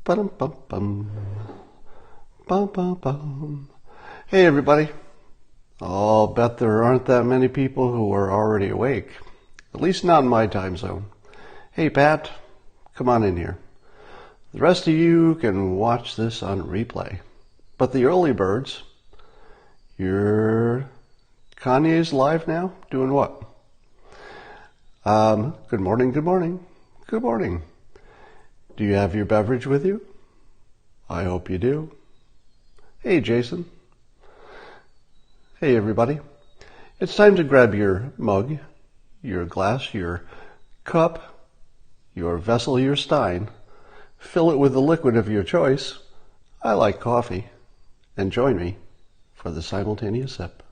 Ba-dum-bum-bum. Bum-bum-bum. Hey everybody. I'll bet there aren't that many people who are already awake. At least not in my time zone. Hey Pat, come on in here. The rest of you can watch this on replay. But the early birds, Kanye's live now? Doing what? Good morning, good morning, good morning. Do you have your beverage with you? I hope you do. Hey Jason. Hey everybody. It's time to grab your mug, your glass, your cup, your vessel, your stein. Fill it with the liquid of your choice. I like coffee. And join me for the simultaneous sip.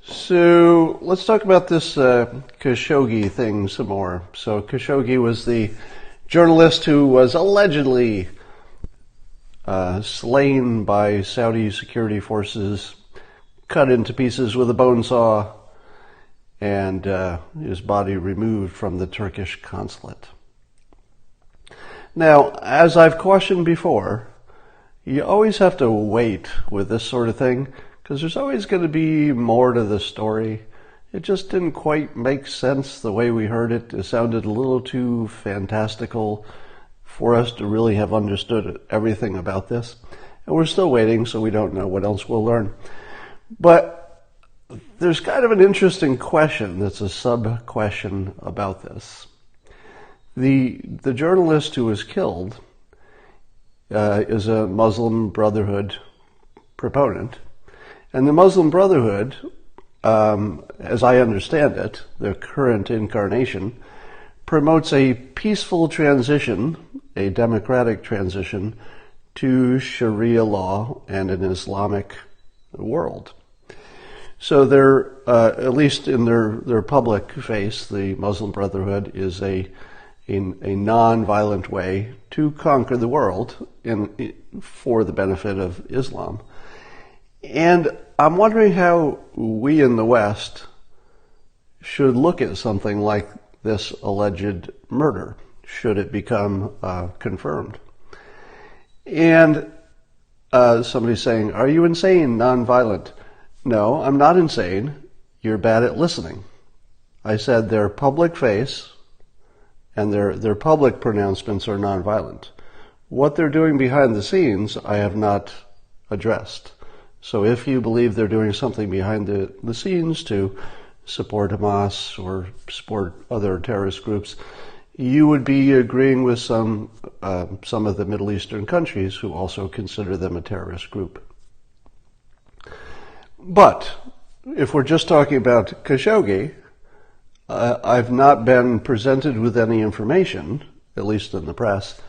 So let's talk about this Khashoggi thing some more. So Khashoggi was the journalist who was allegedly slain by Saudi security forces, cut into pieces with a bone saw, and his body removed from the Turkish consulate. Now, as I've cautioned before, you always have to wait with this sort of thing, because there's always going to be more to the story. It just didn't quite make sense the way we heard it. It sounded a little too fantastical for us to really have understood everything about this. And we're still waiting, so we don't know what else we'll learn. But there's kind of an interesting question that's a sub-question about this. The journalist who was killed is a Muslim Brotherhood proponent. And the Muslim Brotherhood, as I understand it, their current incarnation, promotes a peaceful transition, a democratic transition, to Sharia law and an Islamic world. So they're, at least in their public face, the Muslim Brotherhood is a non-violent way to conquer the world for the benefit of Islam. And I'm wondering how we in the West should look at something like this alleged murder, should it become confirmed. And somebody's saying, are you insane, nonviolent? No, I'm not insane. You're bad at listening. I said their public face and their public pronouncements are nonviolent. What they're doing behind the scenes, I have not addressed. So if you believe they're doing something behind the scenes to support Hamas or support other terrorist groups, you would be agreeing with some of the Middle Eastern countries who also consider them a terrorist group. But if we're just talking about Khashoggi, I've not been presented with any information, at least in the press,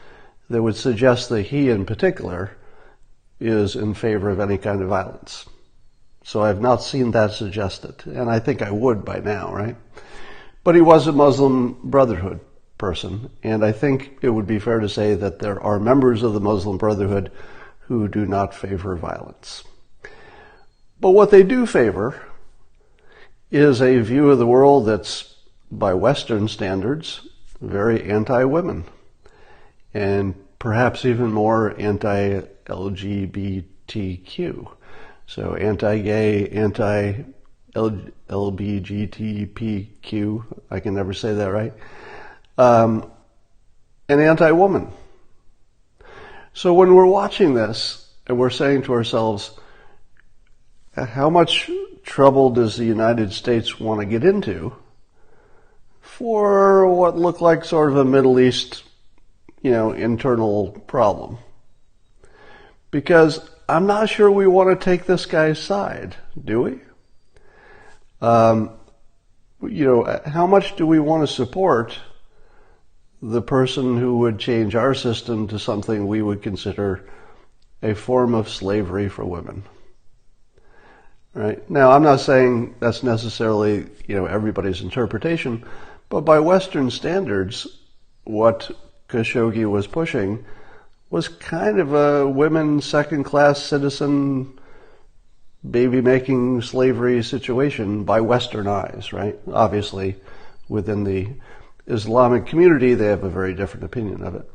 that would suggest that he in particular is in favor of any kind of violence. So I've not seen that suggested, and I think I would by now, right? But he was a Muslim Brotherhood person, and I think it would be fair to say that there are members of the Muslim Brotherhood who do not favor violence. But what they do favor is a view of the world that's, by Western standards, very anti-women, and perhaps even more anti-LGBTQ. So anti-gay, anti-LBGTPQ, I can never say that right, and anti-woman. So when we're watching this and we're saying to ourselves, how much trouble does the United States want to get into for what looked like sort of a Middle East, internal problem? Because I'm not sure we want to take this guy's side, do we? How much do we want to support the person who would change our system to something we would consider a form of slavery for women? Right? Now, I'm not saying that's necessarily, everybody's interpretation, but by Western standards, what Khashoggi was pushing was kind of a women second-class citizen baby-making slavery situation by Western eyes, right? Obviously, within the Islamic community, they have a very different opinion of it.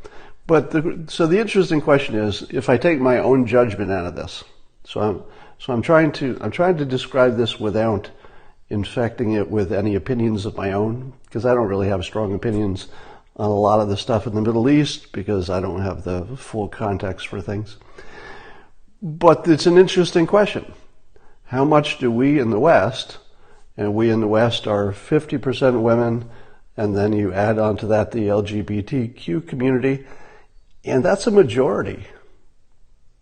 But so the interesting question is, if I take my own judgment out of this, so I'm trying to describe this without infecting it with any opinions of my own, because I don't really have strong opinions on a lot of the stuff in the Middle East, because I don't have the full context for things. But it's an interesting question. How much do we in the West, and we in the West are 50% women, and then you add on to that the LGBTQ community, and that's a majority,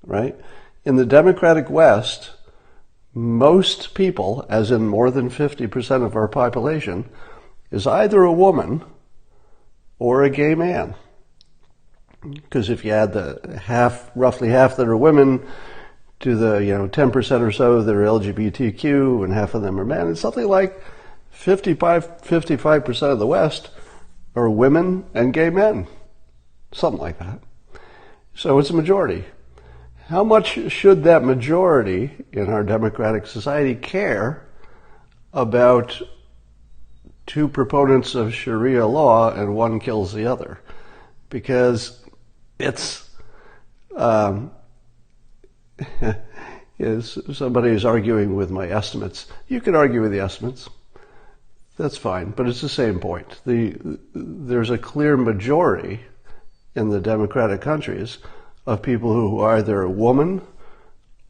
right? In the democratic West, most people, as in more than 50% of our population, is either a woman or a gay man. Because if you add the roughly half that are women to the 10% or so that are LGBTQ and half of them are men, it's something like 55% of the West are women and gay men. Something like that. So it's a majority. How much should that majority in our democratic society care about two proponents of Sharia law and one kills the other? Because it's somebody is arguing with my estimates. You can argue with the estimates. That's fine, but it's the same point. There's a clear majority in the democratic countries of people who are either a woman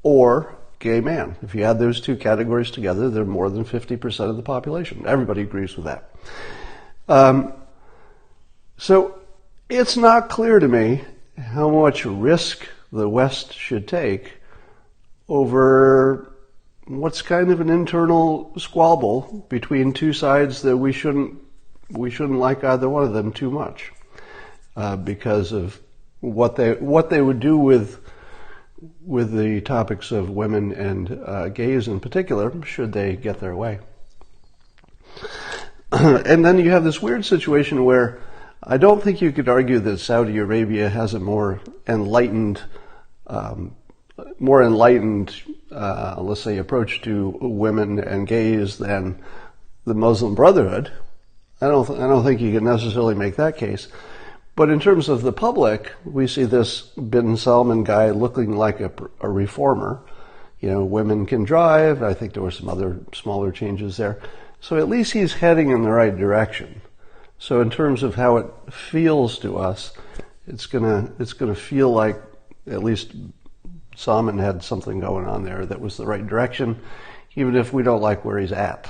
or gay man. If you add those two categories together, they're more than 50% of the population. Everybody agrees with that. So it's not clear to me how much risk the West should take over what's kind of an internal squabble between two sides that we shouldn't like either one of them too much, because of what they would do with the topics of women and gays in particular, should they get their way. And then you have this weird situation where I don't think you could argue that Saudi Arabia has a more enlightened, let's say, approach to women and gays than the Muslim Brotherhood. I don't think you can necessarily make that case. But in terms of the public, we see this bin Salman guy looking like a reformer. Women can drive. I think there were some other smaller changes there. So at least he's heading in the right direction. So in terms of how it feels to us, it's gonna feel like at least Salman had something going on there that was the right direction, even if we don't like where he's at.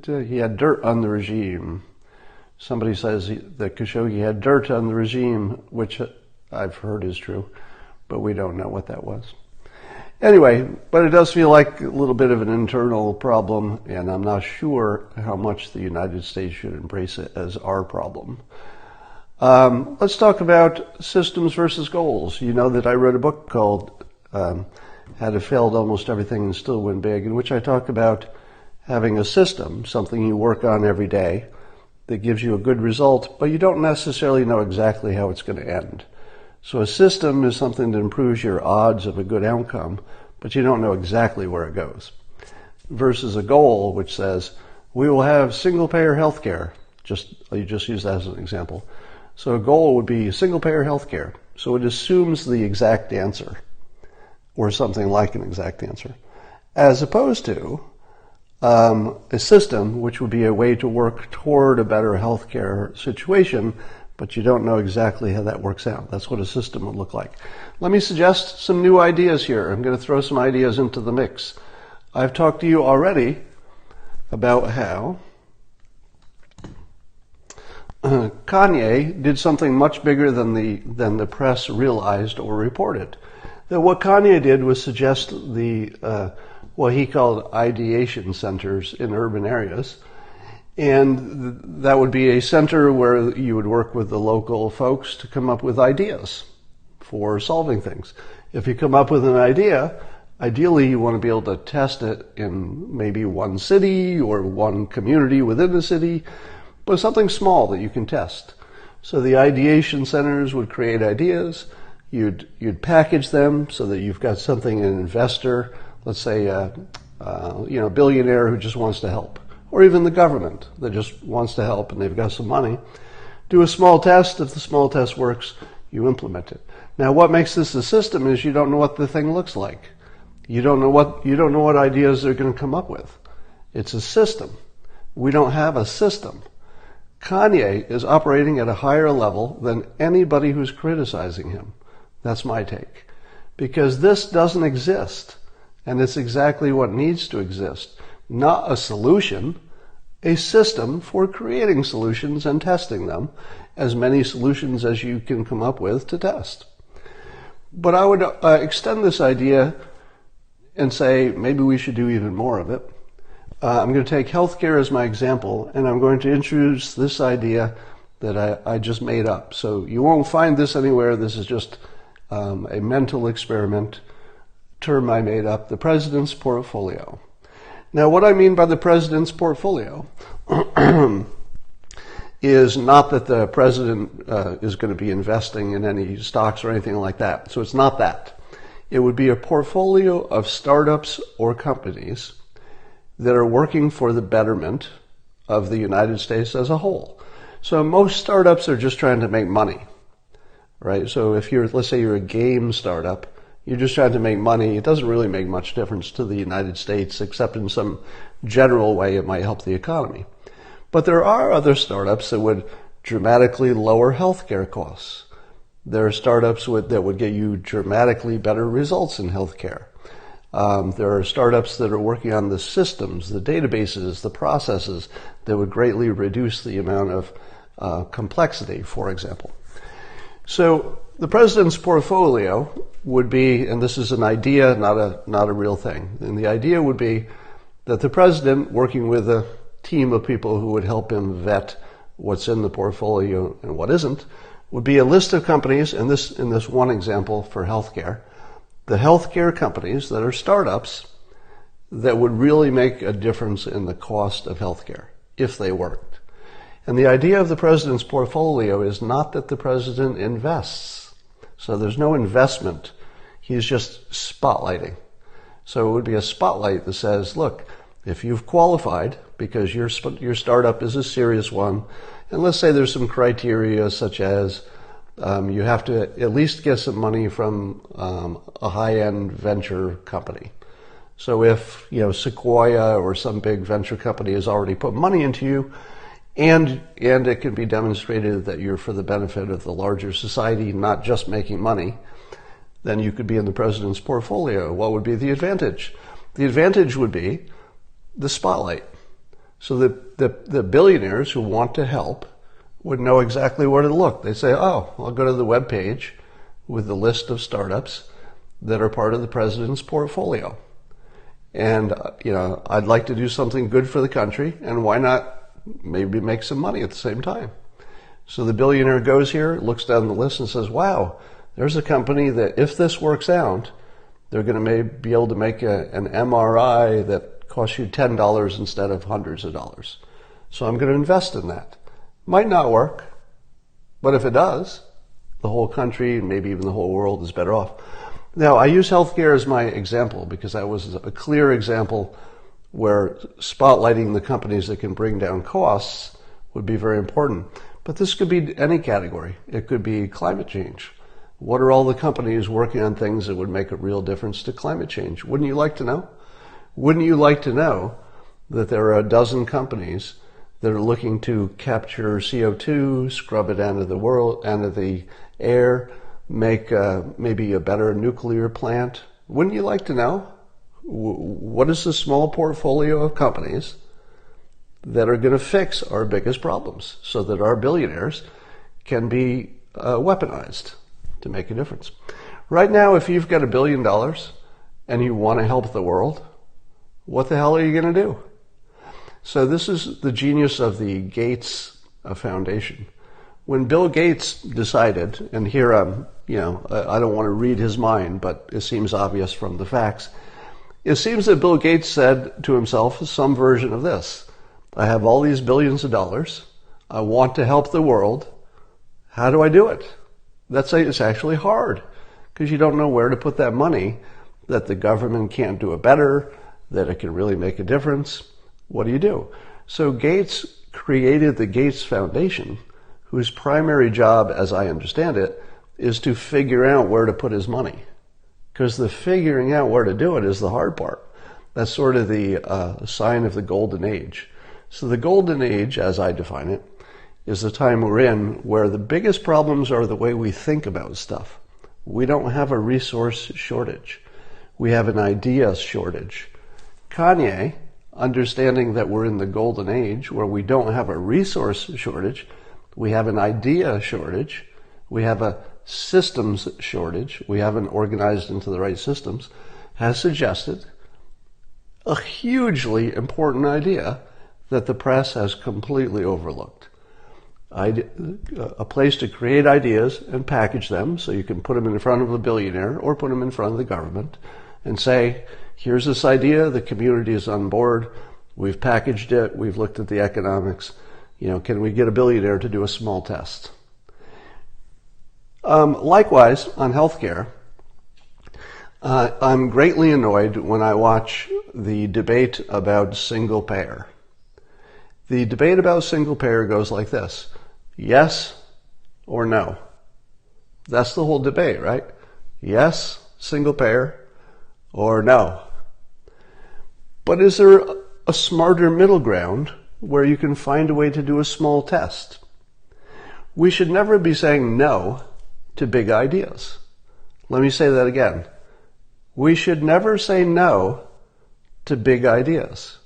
He had dirt on the regime. Somebody says that Khashoggi had dirt on the regime, which I've heard is true, but we don't know what that was. Anyway, but it does feel like a little bit of an internal problem, and I'm not sure how much the United States should embrace it as our problem. Let's talk about systems versus goals. You know that I wrote a book called How to Fail at Almost Everything and Still Win Big, in which I talk about having a system, something you work on every day that gives you a good result, but you don't necessarily know exactly how it's going to end. So a system is something that improves your odds of a good outcome, but you don't know exactly where it goes. Versus a goal which says, we will have single-payer health care. You just use that as an example. So a goal would be single-payer health care. So it assumes the exact answer, or something like an exact answer, as opposed to a system which would be a way to work toward a better healthcare situation, but you don't know exactly how that works out. That's what a system would look like. Let me suggest some new ideas here. I'm going to throw some ideas into the mix. I've talked to you already about how Kanye did something much bigger than the press realized or reported. That what Kanye did was suggest what he called Ideation Centers in urban areas. And that would be a center where you would work with the local folks to come up with ideas for solving things. If you come up with an idea, ideally you want to be able to test it in maybe one city or one community within the city, but something small that you can test. So the ideation centers would create ideas. You'd package them so that you've got something, an investor, let's say a billionaire who just wants to help, or even the government that just wants to help and they've got some money. Do a small test. If the small test works, you implement it. Now, what makes this a system is you don't know what the thing looks like. You don't know what ideas they're going to come up with. It's a system. We don't have a system. Kanye is operating at a higher level than anybody who's criticizing him. That's my take. Because this doesn't exist, and it's exactly what needs to exist. Not a solution, a system for creating solutions and testing them, as many solutions as you can come up with to test. But I would extend this idea and say maybe we should do even more of it. I'm going to take healthcare as my example, and I'm going to introduce this idea that I just made up. So you won't find this anywhere. This is just a mental experiment, term I made up, the president's portfolio. Now, what I mean by the president's portfolio is not that the president is going to be investing in any stocks or anything like that. So it's not that. It would be a portfolio of startups or companies that are working for the betterment of the United States as a whole. So most startups are just trying to make money, right? So if let's say you're a game startup, you're just trying to make money. It doesn't really make much difference to the United States, except in some general way it might help the economy. But there are other startups that would dramatically lower healthcare costs. There are startups that would get you dramatically better results in healthcare. There are startups that are working on the systems, the databases, the processes that would greatly reduce the amount of complexity, for example. So the president's portfolio would be, and this is an idea, not a real thing, and the idea would be that the president, working with a team of people who would help him vet what's in the portfolio and what isn't, would be a list of companies, and in this one example for healthcare, the healthcare companies that are startups that would really make a difference in the cost of healthcare if they worked. And the idea of the president's portfolio is not that the president invests. So there's no investment. He's just spotlighting. So it would be a spotlight that says, look, if you've qualified because your startup is a serious one, and let's say there's some criteria such as you have to at least get some money from a high-end venture company. So if Sequoia or some big venture company has already put money into you, and it can be demonstrated that you're for the benefit of the larger society, not just making money, then you could be in the president's portfolio. What would be the advantage? The advantage would be the spotlight. So the billionaires who want to help would know exactly where to look. They say, oh, I'll go to the web page with the list of startups that are part of the president's portfolio. And, I'd like to do something good for the country, and why not maybe make some money at the same time? So the billionaire goes here, looks down the list and says, wow, there's a company that if this works out, they're going to be able to make an MRI that costs you $10 instead of hundreds of dollars. So I'm going to invest in that. Might not work, but if it does, the whole country, maybe even the whole world, is better off. Now, I use healthcare as my example because that was a clear example where spotlighting the companies that can bring down costs would be very important. But this could be any category. It could be climate change. What are all the companies working on things that would make a real difference to climate change? Wouldn't you like to know? Wouldn't you like to know that there are a dozen companies that are looking to capture CO2, scrub it out of the air, make maybe a better nuclear plant? Wouldn't you like to know? What is the small portfolio of companies that are going to fix our biggest problems so that our billionaires can be weaponized to make a difference? Right now, if you've got $1 billion and you want to help the world, what the hell are you going to do? So this is the genius of the Gates Foundation. When Bill Gates decided, and here I don't want to read his mind, but it seems obvious from the facts. It seems that Bill Gates said to himself some version of this: I have all these billions of dollars. I want to help the world. How do I do it? It's actually hard because you don't know where to put that money, that the government can't do it better, that it can really make a difference. What do you do? So Gates created the Gates Foundation, whose primary job, as I understand it, is to figure out where to put his money. Because the figuring out where to do it is the hard part. That's sort of the sign of the golden age. So the golden age, as I define it, is the time we're in where the biggest problems are the way we think about stuff. We don't have a resource shortage. We have an idea shortage. Kanye, understanding that we're in the golden age where we don't have a resource shortage, we have an idea shortage, we have a systems shortage, we haven't organized into the right systems, has suggested a hugely important idea that the press has completely overlooked. A place to create ideas and package them so you can put them in front of a billionaire or put them in front of the government and say, here's this idea, the community is on board, we've packaged it, we've looked at the economics, can we get a billionaire to do a small test? Likewise, on healthcare, I'm greatly annoyed when I watch the debate about single payer. The debate about single payer goes like this: yes or no. That's the whole debate, right? Yes, single payer, or no. But is there a smarter middle ground where you can find a way to do a small test? We should never be saying no to big ideas. Let me say that again. We should never say no to big ideas.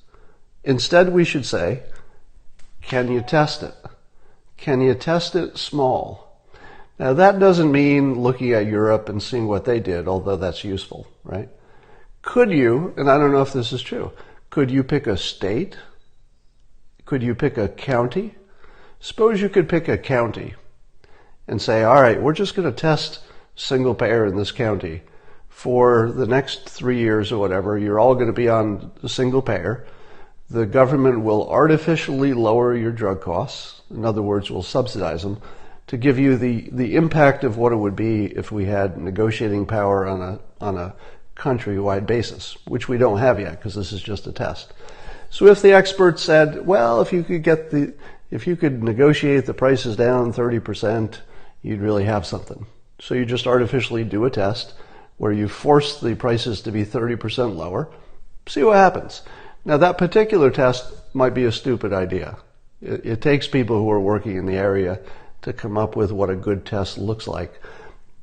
Instead, we should say, can you test it? Can you test it small? Now, that doesn't mean looking at Europe and seeing what they did, although that's useful, right? Could you, and I don't know if this is true, could you pick a state? Could you pick a county? Suppose you could pick a county and say, all right, we're just going to test single payer in this county for the next 3 years or whatever. You're all going to be on single payer. The government will artificially lower your drug costs. In other words, we'll subsidize them to give you the impact of what it would be if we had negotiating power on a countrywide basis, which we don't have yet because this is just a test. So if the experts said, well, if you could negotiate the prices down 30%, you'd really have something. So you just artificially do a test where you force the prices to be 30% lower, see what happens. Now that particular test might be a stupid idea. It takes people who are working in the area to come up with what a good test looks like.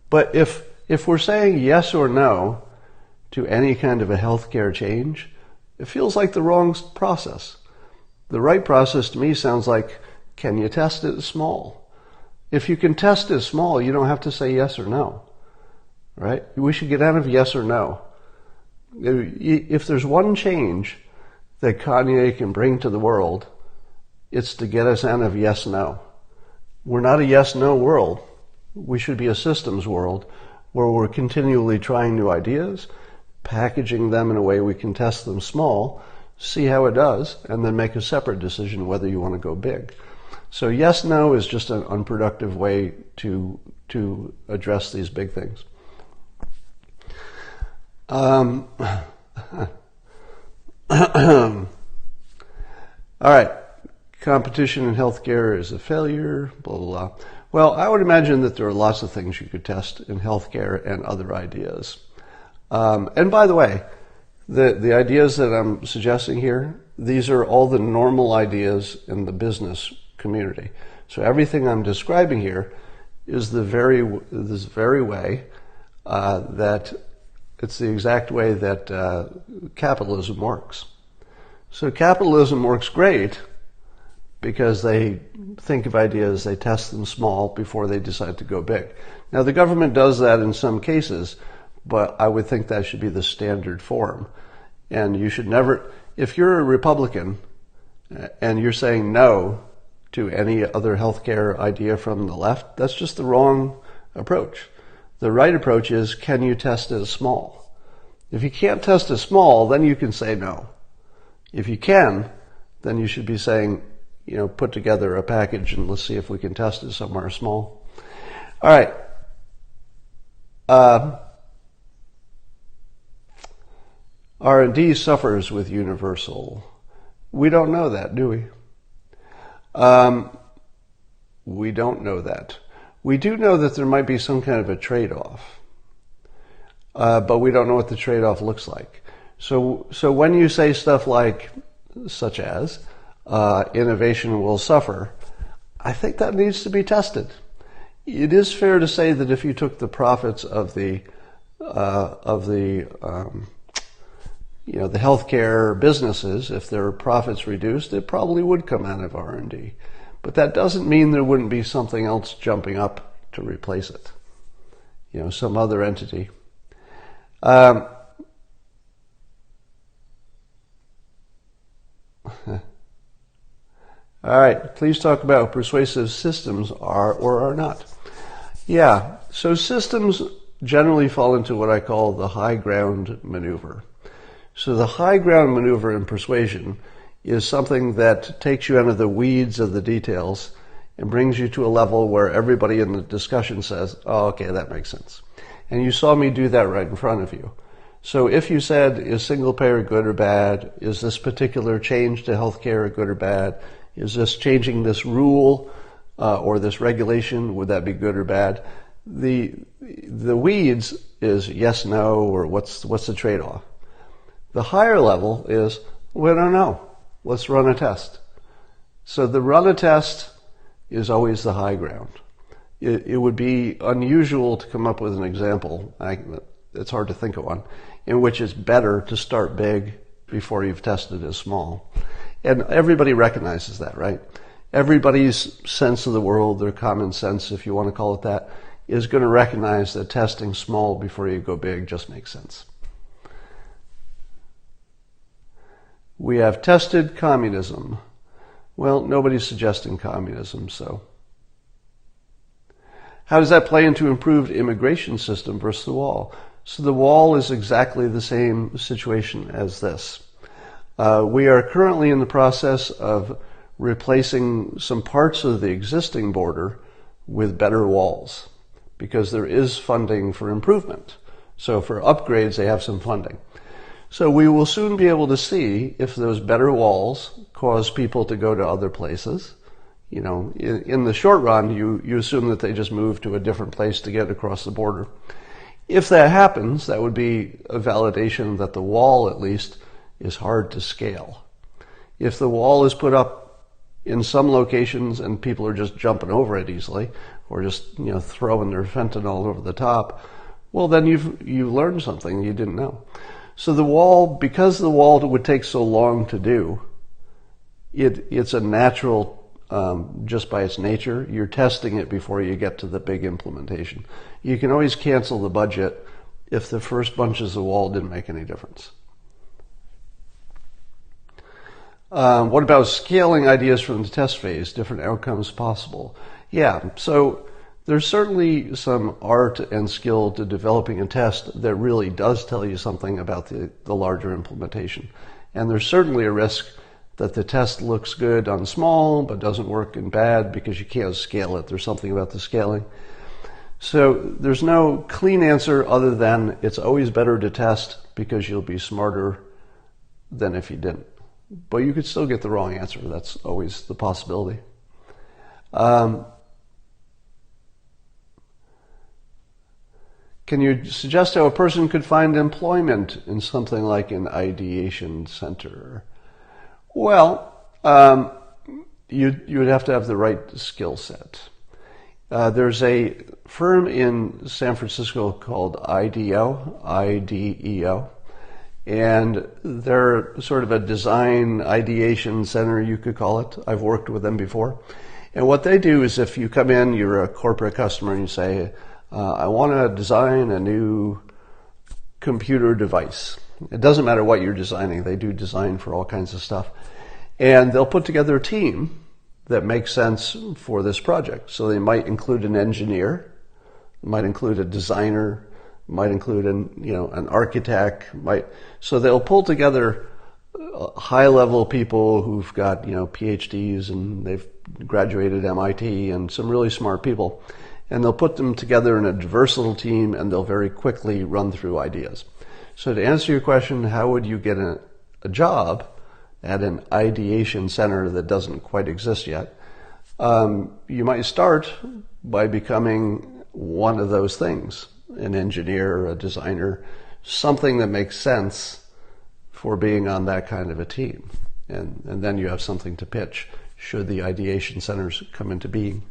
But if we're saying yes or no to any kind of a healthcare change, it feels like the wrong process. The right process to me sounds like, can you test it small? If you can test it small, you don't have to say yes or no, right? We should get out of yes or no. If there's one change that Kanye can bring to the world, it's to get us out of yes-no. We're not a yes-no world. We should be a systems world where we're continually trying new ideas, packaging them in a way we can test them small, see how it does, and then make a separate decision whether you want to go big. So yes-no is just an unproductive way to address these big things. All right. Competition in healthcare is a failure, blah, blah, blah. Well, I would imagine that there are lots of things you could test in healthcare and other ideas. And by the way, the ideas that I'm suggesting here, these are all the normal ideas in the business community. So everything I'm describing here is this very way that it's the exact way that capitalism works. So capitalism works great because they think of ideas, they test them small before they decide to go big. Now the government does that in some cases, but I would think that should be the standard form. And you should never, if you're a Republican and you're saying no to any other healthcare idea from the left, that's just the wrong approach. The right approach is, can you test it small? If you can't test it small, then you can say no. If you can, then you should be saying, put together a package and let's see if we can test it somewhere small. All right. R&D suffers with universal. We don't know that, do we? We don't know that. We do know that there might be some kind of a trade-off, but we don't know what the trade-off looks like. So when you say stuff like, such as, innovation will suffer, I think that needs to be tested. It is fair to say that if you took the profits of the healthcare businesses, if their profits reduced, it probably would come out of R&D. But that doesn't mean there wouldn't be something else jumping up to replace it. Some other entity. All right, please talk about what persuasive systems are or are not. Yeah, so systems generally fall into what I call the high ground maneuver. So the high ground maneuver in persuasion is something that takes you out of the weeds of the details and brings you to a level where everybody in the discussion says, oh, okay, that makes sense. And you saw me do that right in front of you. So if you said, is single payer good or bad? Is this particular change to healthcare good or bad? Is this changing this rule or this regulation? Would that be good or bad? The weeds is yes, no, or what's the trade-off? The higher level is, we don't know. Let's run a test. So the run a test is always the high ground. It would be unusual to come up with an example, it's hard to think of one, in which it's better to start big before you've tested as small. And everybody recognizes that, right? Everybody's sense of the world, their common sense, if you want to call it that, is going to recognize that testing small before you go big just makes sense. We have tested communism. Well, nobody's suggesting communism, so. How does that play into improved immigration system versus the wall? So the wall is exactly the same situation as this. We are currently in the process of replacing some parts of the existing border with better walls because there is funding for improvement. So for upgrades, they have some funding. So we will soon be able to see if those better walls cause people to go to other places. In the short run, you assume that they just move to a different place to get across the border. If that happens, that would be a validation that the wall, at least, is hard to scale. If the wall is put up in some locations and people are just jumping over it easily, or just throwing their fentanyl over the top, well, then you've learned something you didn't know. So the wall, because the wall would take so long to do, it's a natural, just by its nature, you're testing it before you get to the big implementation. You can always cancel the budget if the first bunches of wall didn't make any difference. What about scaling ideas from the test phase, different outcomes possible? Yeah, so there's certainly some art and skill to developing a test that really does tell you something about the larger implementation. And there's certainly a risk that the test looks good on small but doesn't work in bad because you can't scale it. There's something about the scaling. So there's no clean answer other than it's always better to test because you'll be smarter than if you didn't. But you could still get the wrong answer. That's always the possibility. Can you suggest how a person could find employment in something like an ideation center? Well, you would have to have the right skill set. There's a firm in San Francisco called IDEO, I-D-E-O, and they're sort of a design ideation center, you could call it. I've worked with them before. And what they do is if you come in, you're a corporate customer, and you say, I want to design a new computer device. It doesn't matter what you're designing. They do design for all kinds of stuff. And they'll put together a team that makes sense for this project. So they might include an engineer, might include a designer, might include an architect. So they'll pull together high-level people who've got PhDs and they've graduated MIT and some really smart people. and they'll put them together in a diverse little team, and they'll very quickly run through ideas. So to answer your question, how would you get a job at an ideation center that doesn't quite exist yet? You might start by becoming one of those things, an engineer, a designer, something that makes sense for being on that kind of a team. And then you have something to pitch should the ideation centers come into being.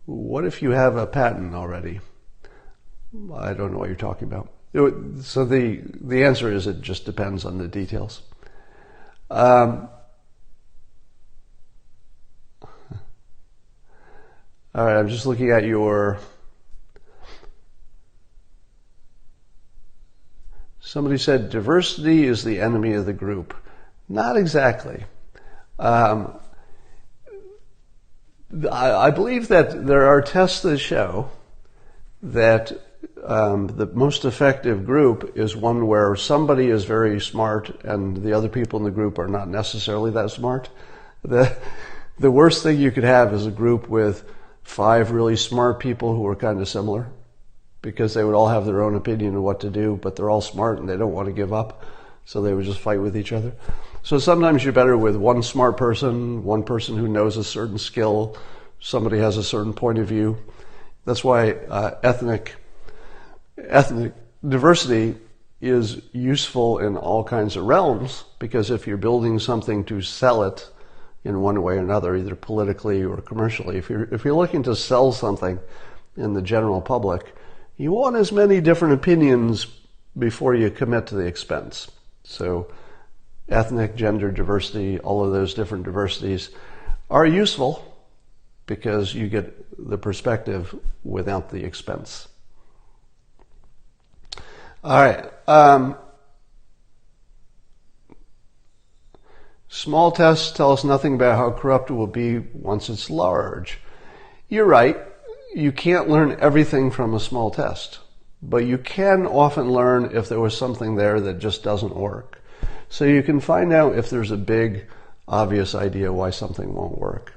What if you have a patent already? I don't know what you're talking about. So the answer is it just depends on the details. All right, I'm just looking at your... Somebody said diversity is the enemy of the group. Not exactly. I believe that there are tests that show that the most effective group is one where somebody is very smart and the other people in the group are not necessarily that smart. The worst thing you could have is a group with 5 really smart people who are kind of similar, because they would all have their own opinion of what to do, but they're all smart and they don't want to give up, so they would just fight with each other. So sometimes you're better with one smart person, one person who knows a certain skill, somebody has a certain point of view. That's why ethnic diversity is useful in all kinds of realms, because if you're building something to sell it in one way or another, either politically or commercially, if you're looking to sell something in the general public, you want as many different opinions before you commit to the expense. So ethnic, gender diversity, all of those different diversities are useful because you get the perspective without the expense. All right. Small tests tell us nothing about how corrupt it will be once it's large. You're right. You can't learn everything from a small test, but you can often learn if there was something there that just doesn't work. So you can find out if there's a big, obvious idea why something won't work.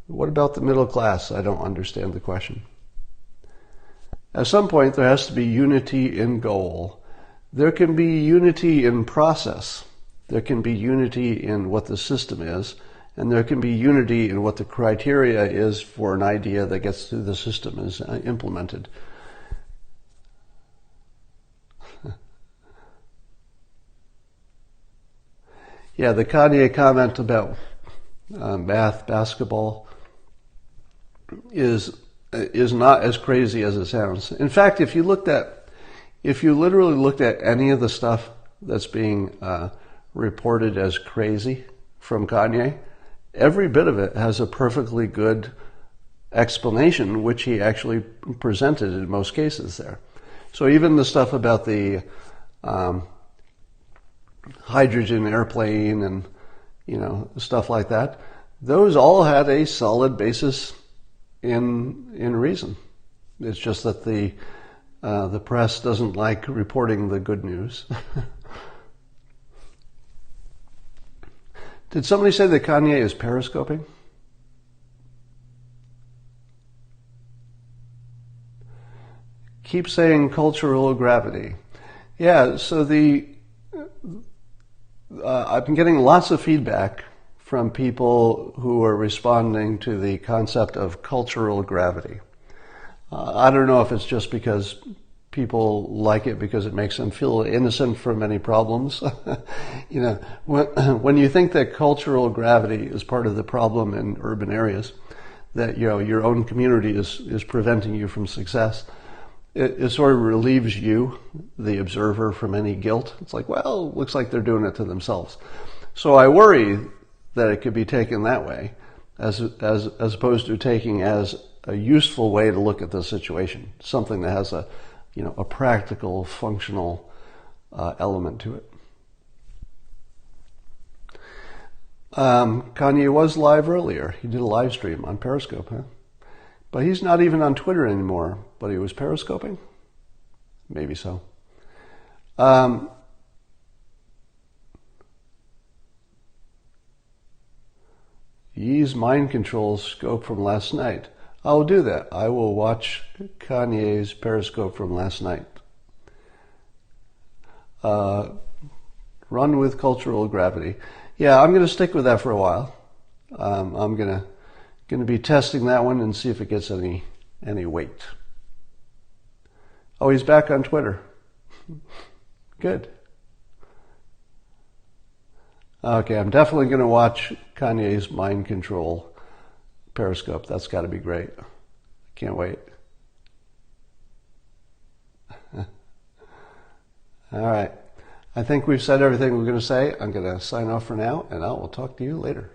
What about the middle class? I don't understand the question. At some point, there has to be unity in goal. There can be unity in process. There can be unity in what the system is, and there can be unity in what the criteria is for an idea that gets through the system is implemented. Yeah, the Kanye comment about math, basketball is not as crazy as it sounds. In fact, if you literally looked at any of the stuff that's being reported as crazy from Kanye, every bit of it has a perfectly good explanation, which he actually presented in most cases there. So even the stuff about the hydrogen airplane and stuff like that, those all had a solid basis in reason. It's just that the press doesn't like reporting the good news. Did somebody say that Kanye is periscoping? Keep saying cultural gravity. Yeah, so I've been getting lots of feedback from people who are responding to the concept of cultural gravity. I don't know if it's just because people like it because it makes them feel innocent from any problems. When you think that cultural gravity is part of the problem in urban areas, that your own community is preventing you from success, it sort of relieves you, the observer, from any guilt. It's like, well, looks like they're doing it to themselves. So I worry that it could be taken that way, as opposed to taking as a useful way to look at the situation, something that has a practical, functional element to it. Kanye was live earlier. He did a live stream on Periscope, huh? But he's not even on Twitter anymore, but he was periscoping? maybe so. Um, Ye's mind control scope from last night. I will do that. I will watch Kanye's Periscope from last night. Run with cultural gravity. Yeah, I'm going to stick with that for a while. I'm going to be testing that one and see if it gets any weight. Oh, he's back on Twitter. Good. Okay, I'm definitely going to watch Kanye's mind control Periscope. That's got to be great. Can't wait. All right. I think we've said everything we're going to say. I'm going to sign off for now, and I will talk to you later.